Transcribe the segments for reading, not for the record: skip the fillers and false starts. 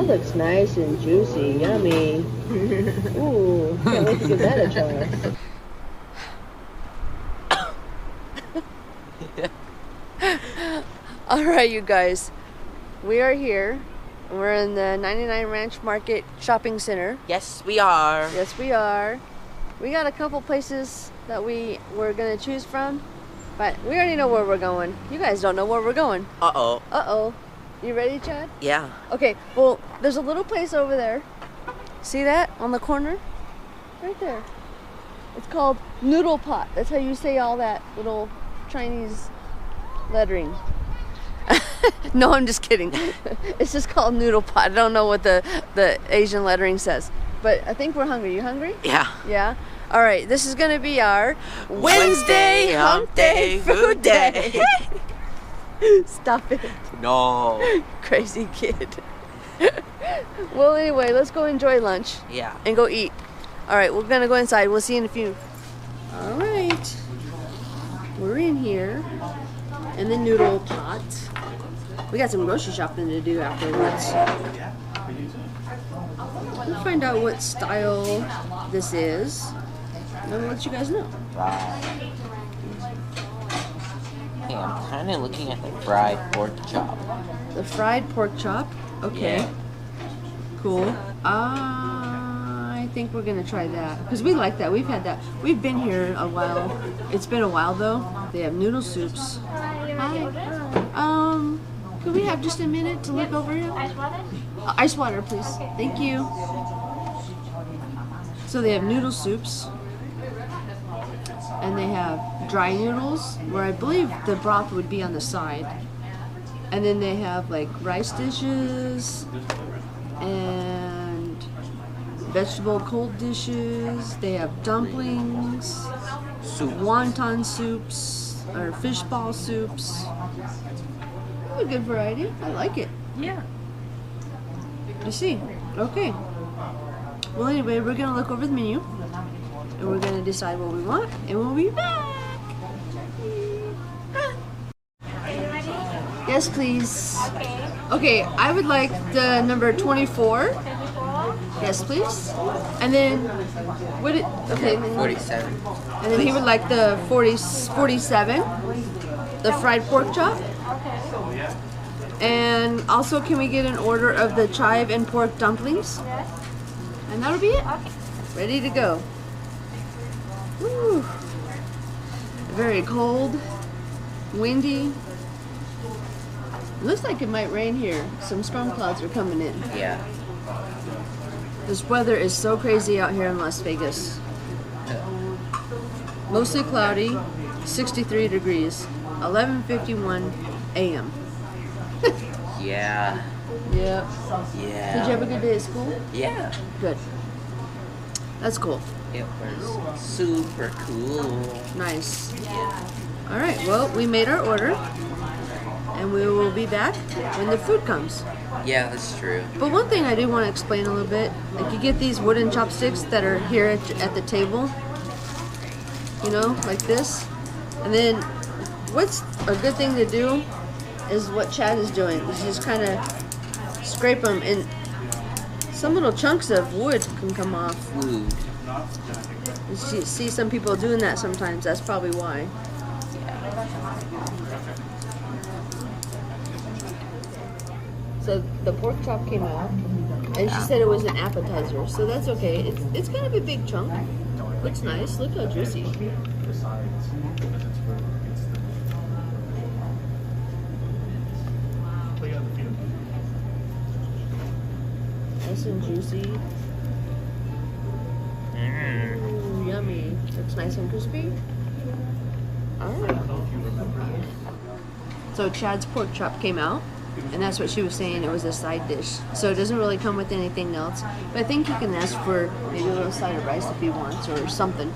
That looks nice and juicy. Yummy. Ooh, can't wait to give that a try. Alright, you guys. We are here. We're in the 99 Ranch Market Shopping Center. Yes, we are. Yes, we are. We got a couple places that we were going to choose from, but we already know where we're going. You guys don't know where we're going. Uh-oh. Uh-oh. You ready, Chad? Yeah. Okay, well, there's a little place over there. See that on the corner? Right there. It's called Noodle Pot. That's how you say all that little Chinese lettering. No, I'm just kidding. It's just called Noodle Pot. I don't know what the Asian lettering says. But I think we're hungry. You hungry? Yeah. Yeah? All right, this is going to be our Wednesday Hump Day Food Day. Stop it. No. Crazy kid. Well, anyway, let's go enjoy lunch. Yeah. And go eat. All right, we're going to go inside. We'll see you in a few. All right. We're in here in the Noodle Pot. We got some grocery shopping to do afterwards. We'll find out what style this is, and then we'll let you guys know. Hey, I'm kind of looking at the fried pork chop. The fried pork chop? Okay. Yeah. Cool. I think we're going to try that, because we like that. We've had that. We've been here a while. It's been a while, though. They have noodle soups. Hi. Could we have just a minute to look over here? Ice water? Ice water, please. Thank you. So they have noodle soups. And they have dry noodles, where I believe the broth would be on the side. And then they have like rice dishes and vegetable cold dishes. They have dumplings, wonton soups, or fish ball soups. A good variety. I like it. Yeah. I see. Okay. Well, anyway, we're going to look over the menu. And we're going to decide what we want. And we'll be back. Yes, please. Okay, I would like the number 24. Yes, please. And then, what it, okay. 47. And then he would like the 47. The fried pork chop. And also, can we get an order of the chive and pork dumplings? Yes. And that'll be it. Okay. Ready to go. Woo. Very cold, windy. Looks like it might rain here. Some storm clouds are coming in. Yeah. This weather is so crazy out here in Las Vegas. Mostly cloudy, 63 degrees, 11:51 a.m. Yeah. Yep. Yeah. Did you have a good day at school? Yeah. Good. That's cool. It was super cool. Nice. All right. Well, we made our order, and we will be back when the food comes. Yeah, that's true. But one thing I do want to explain a little bit, like you get these wooden chopsticks that are here at the table, you know, like this. And then what's a good thing to do is what Chad is doing. Is just kind of scrape them, and some little chunks of wood can come off. Food. You see some people doing that sometimes. That's probably why. So the pork chop came out, and she said it was an appetizer, so that's okay. It's kind of a big chunk. Looks nice. Look how juicy. Nice and juicy. Ooh, yummy. Looks nice and crispy. Alright. So Chad's pork chop came out, and that's what she was saying. It was a side dish. So it doesn't really come with anything else. But I think he can ask for maybe a little side of rice if he wants, or something.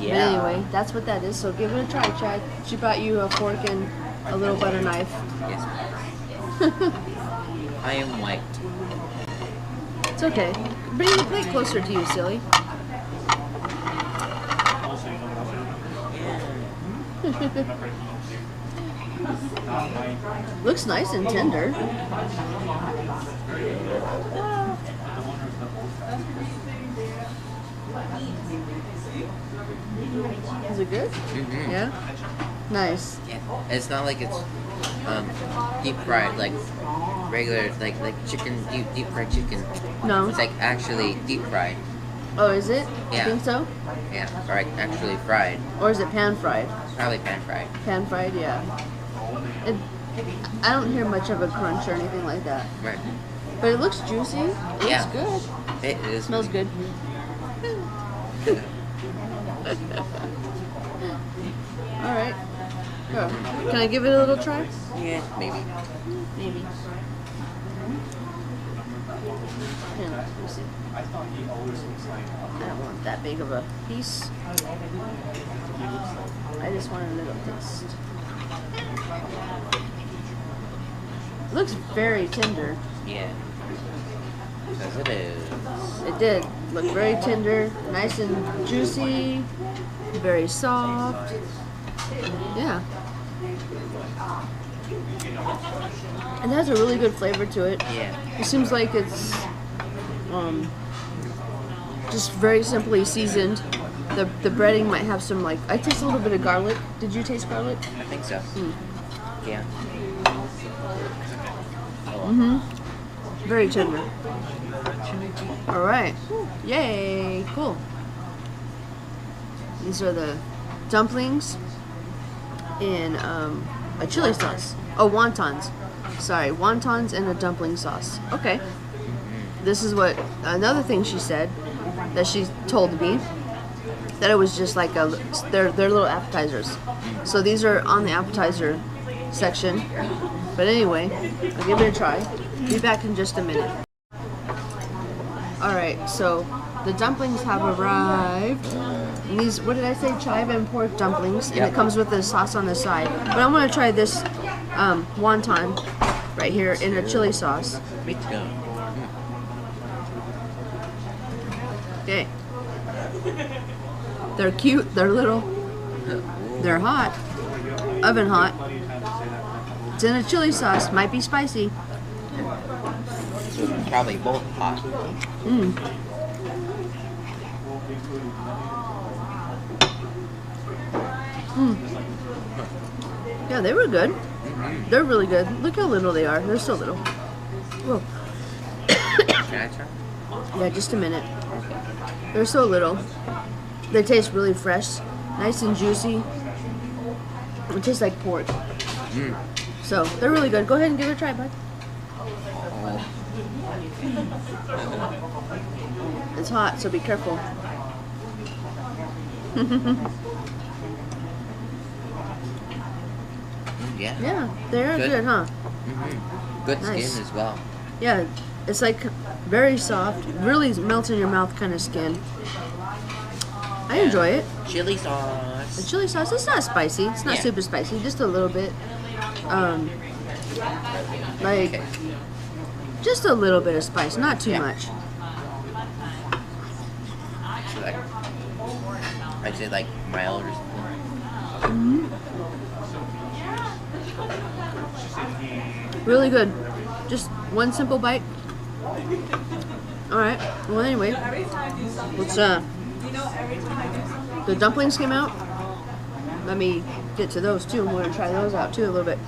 Yeah. But anyway, that's what that is. So give it a try, Chad. She brought you a fork and a little butter knife. Yes. I am white. It's okay. Bring the plate closer to you, silly. Looks nice and tender. Is it good? Mm-hmm. Yeah? Nice. Yeah. It's not like it's deep fried like regular like chicken deep fried chicken. No. It's like actually deep fried. Oh, is it? Yeah. You think so? Yeah, or like actually fried. Or is it pan fried? Probably pan fried. Pan fried, yeah. I don't hear much of a crunch or anything like that. Right. But it looks juicy. It Yeah. looks good. It is. Smells good. All right. Oh. Can I give it a little try? Yeah, maybe. Maybe. Here, let me see. I don't want that big of a piece. I just want a little taste. It looks very tender. Yeah. Because it is. It did look very tender, nice and juicy, very soft. Yeah. It has a really good flavor to it. Yeah. It seems like it's just very simply seasoned. The breading might have some like, I taste a little bit of garlic. Did you taste garlic? I think so. Yeah. Very tender. All right. Yay. Cool. These are the dumplings in a chili sauce. Oh, wontons. Sorry, wontons and a dumpling sauce. Okay. This is what another thing she said that she told me, that it was just like they're little appetizers. So these are on the appetizer section. But anyway, I'll give it a try. Be back in just a minute. Alright, so the dumplings have arrived. And these, what did I say? Chive and pork dumplings. And it comes with the sauce on the side. But I'm going to try this wonton right here in a chili sauce. Me too. Okay. They're cute, they're little, they're hot, oven hot. It's in a chili sauce, might be spicy. Probably both hot. Yeah, they were good. They're really good. Look how little they are. They're so little. Whoa. Can I try? Yeah, just a minute. They're so little. They taste really fresh, nice and juicy. It tastes like pork. So they're really good. Go ahead and give it a try, bud. It's hot, so be careful. Yeah. Yeah, they're good, huh? Good Nice. skin as well. Yeah, it's like very soft, really melts in your mouth kind of skin. I enjoy it. Chili sauce. The chili sauce, it's not spicy. It's not Yeah. super spicy, just a little bit. Like, Okay. just a little bit of spice, not too much. So like, I'd say like mild or something. Really good. Just one simple bite. Alright, well anyway, let's, the dumplings came out. Let me get to those too. I'm gonna try those out too a little bit.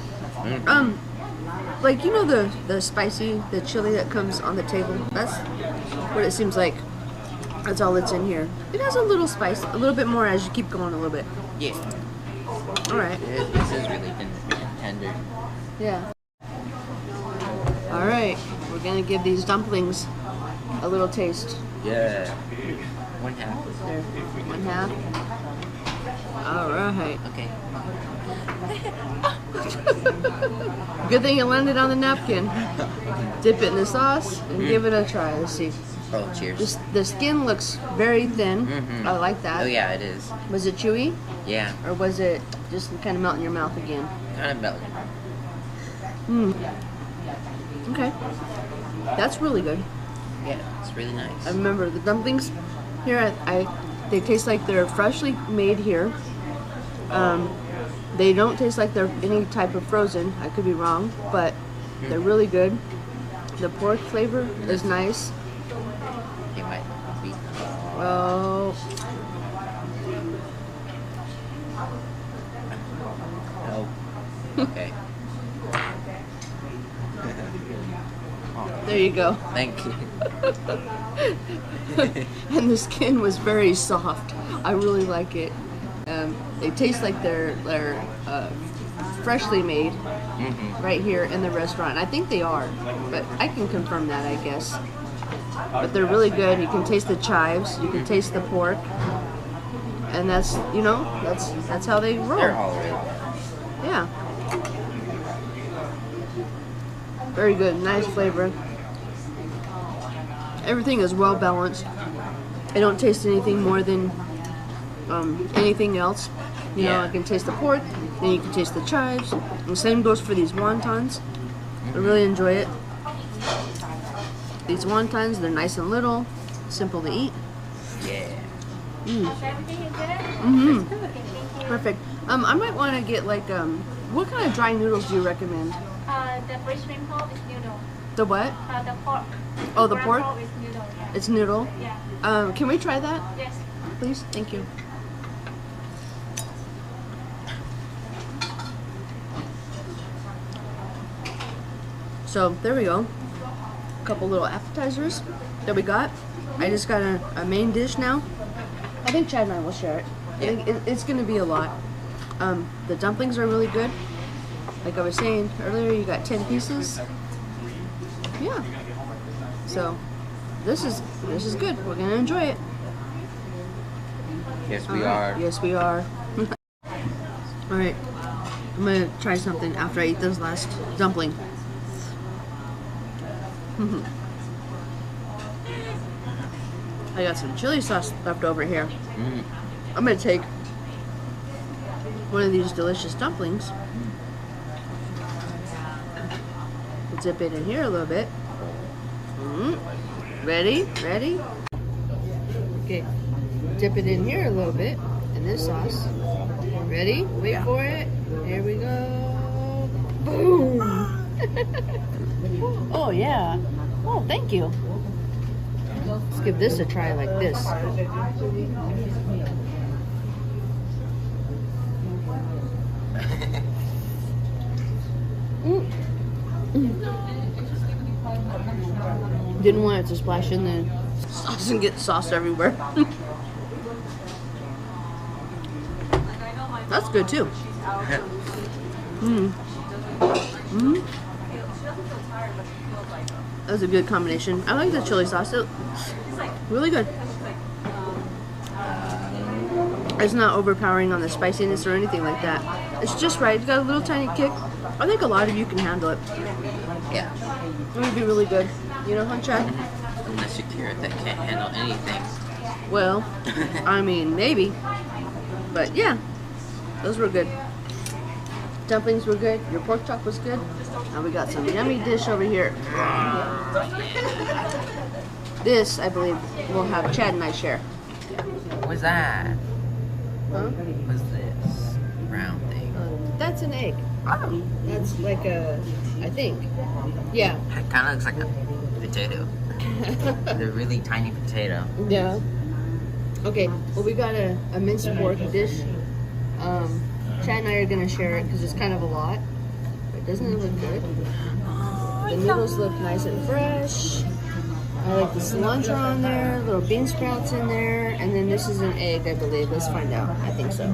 Like, you know the spicy, the chili that comes on the table? That's what it seems like. That's all that's in here. It has a little spice, a little bit more as you keep going a little bit. Yeah. Alright. This is really tender. Yeah. Alright, we're gonna give these dumplings a little taste. Yeah. One half. There, one half. Alright. Okay. Good thing it landed on the napkin. Dip it in the sauce and give it a try. Let's see. Oh, cheers. The skin looks very thin. I like that. Oh yeah, it is. Was it chewy? Yeah. Or was it just kind of melt in your mouth again? Kind of melted. Okay. That's really good. Yeah, it's really nice. I remember the dumplings here, they taste like they're freshly made here. They don't taste like they're any type of frozen. I could be wrong, but they're really good. The pork flavor is nice. It might be. Oh. No. Okay. There you go. Thank you. And the skin was very soft. I really like it. They taste like they're freshly made right here in the restaurant. I think they are, but I can confirm that, I guess. But they're really good. You can taste the chives. You can taste the pork, and that's that's how they roll. They're all right. Yeah. Very good. Nice flavor. Everything is well balanced. I don't taste anything more than anything else. You know, I can taste the pork, then you can taste the chives. And the same goes for these wontons. I really enjoy it. These wontons, they're nice and little, simple to eat. Yeah. Perfect. I might want to get like what kind of dry noodles do you recommend? The Brisbane pork is noodle. The what? The pork. Oh, the Brown pork? is noodle, yeah. It's noodle. Yeah. Can we try that, Yes. please? Thank you. So there we go. A couple little appetizers that we got. I just got a main dish now. I think Chad and I will share it. I think it's going to be a lot. The dumplings are really good. Like I was saying earlier, you got 10 pieces. Yeah. So this is good. We're going to enjoy it. Yes, we are. Yes, we are. All right. I'm going to try something after I eat this last dumpling. I got some chili sauce left over here. I'm going to take one of these delicious dumplings. Dip it in here a little bit. Ready? Ready? Okay. Dip it in here a little bit in this sauce. Ready? Wait for it. Here we go. Boom! Oh yeah. Oh, thank you. Let's give this a try like this. Didn't want it to splash in the sauce and get sauce everywhere. That's good too. That's a good combination. I like the chili sauce. It's really good. It's not overpowering on the spiciness or anything like that. It's just right. It's got a little tiny kick. I think a lot of you can handle it. Yeah. It would be really good. You know, huh, Chad? Unless you're carrot that can't handle anything. Well, I mean, maybe. But yeah, those were good. Dumplings were good. Your pork chop was good. Now we got some yummy dish over here. This, I believe, we'll have Chad and I share. What's that? Huh? What's this brown thing? That's an egg. Oh. That's like a, I think. Yeah. It kind of looks like a potato. The really tiny potato. Yeah. Okay, well we got a minced pork dish. Chad and I are gonna share it because it's kind of a lot. But doesn't it look good? The noodles look nice and fresh. I like the cilantro on there, little bean sprouts in there, and then this is an egg, I believe. Let's find out. I think so.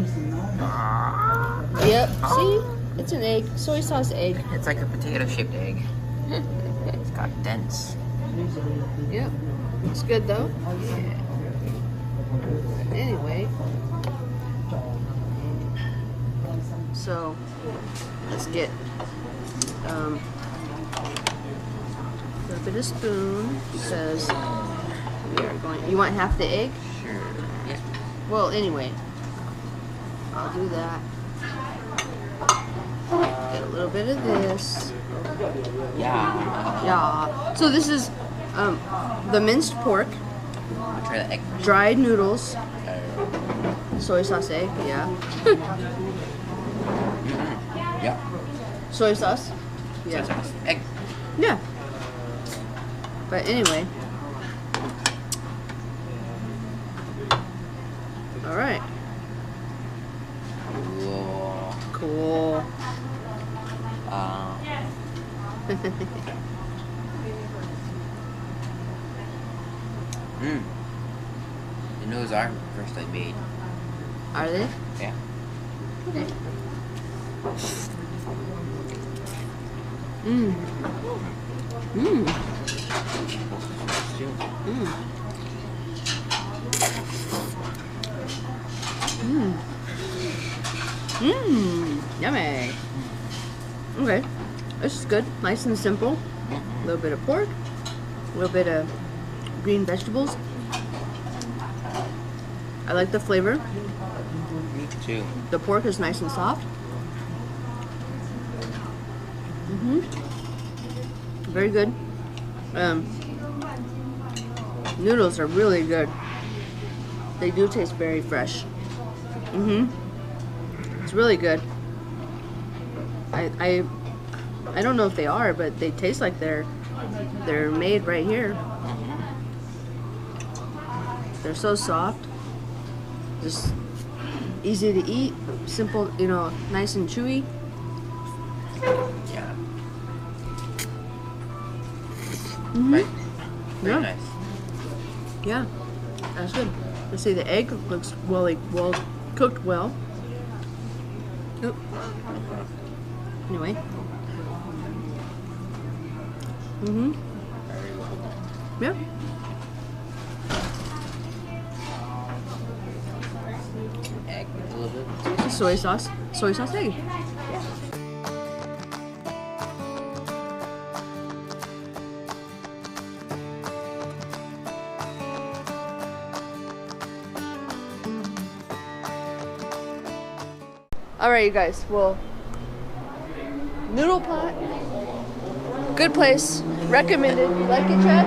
Yep. See? It's an egg. Soy sauce egg. It's like a potato-shaped egg. It's got dents. Yep. It's good though. Yeah. Anyway. So let's get a bit of spoon because we are going. You want half the egg? Sure. Yes. Well, anyway, I'll do that. Get a little bit of this. Yeah. Yeah. So this is the minced pork, I'll try the egg first. dried noodles, soy sauce egg. Yeah. Soy sauce. Yeah. Soy sauce. Egg. Yeah. But anyway. All right. Cool. Cool. The noodles are freshly made. Are they? Yeah. Okay. Mmm. Mmm. Mmm. Mmm. Mmm. Yummy. Okay. This is good. Nice and simple. A little bit of pork. A little bit of green vegetables. I like the flavor. Me too. The pork is nice and soft. Very good. Noodles are really good. They do taste very fresh. It's really good. I don't know if they are, but they taste like they're made right here. They're so soft. Just easy to eat, simple, you know, nice and chewy. Yeah. Right? Very Yeah. nice. Yeah, that's good. Let's see, the egg looks well cooked well. Oop. Anyway. Yeah. Egg a little bit. Soy sauce egg. All right, you guys. Well, Noodle Pot, good place, recommended. You like it, Chad?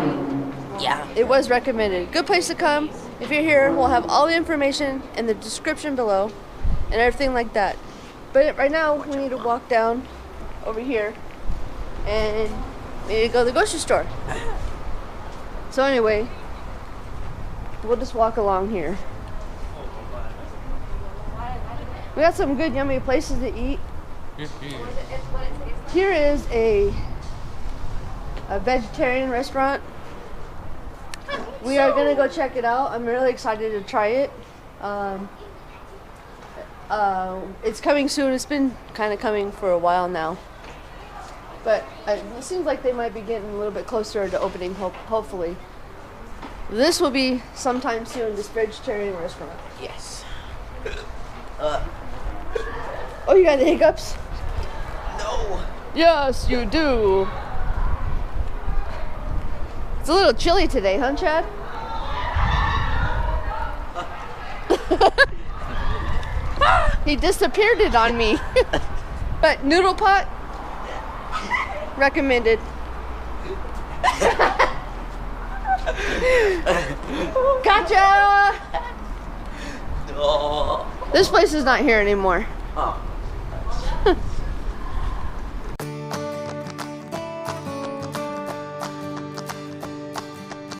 Yeah. It was recommended. Good place to come. If you're here, we'll have all the information in the description below and everything like that. But right now, we need to walk down over here and we need to go to the grocery store. So anyway, we'll just walk along here. We got some good, yummy places to eat. Here is a vegetarian restaurant. We are gonna go check it out. I'm really excited to try it. It's coming soon. It's been kind of coming for a while now, but it seems like they might be getting a little bit closer to opening. Hopefully, this will be sometime soon. This vegetarian restaurant. Yes. Oh, you got the hiccups? No. Yes, you do. It's a little chilly today, huh, Chad? He disappeared it on me. But Noodle Pot, recommended. Gotcha! No. This place is not here anymore. Oh.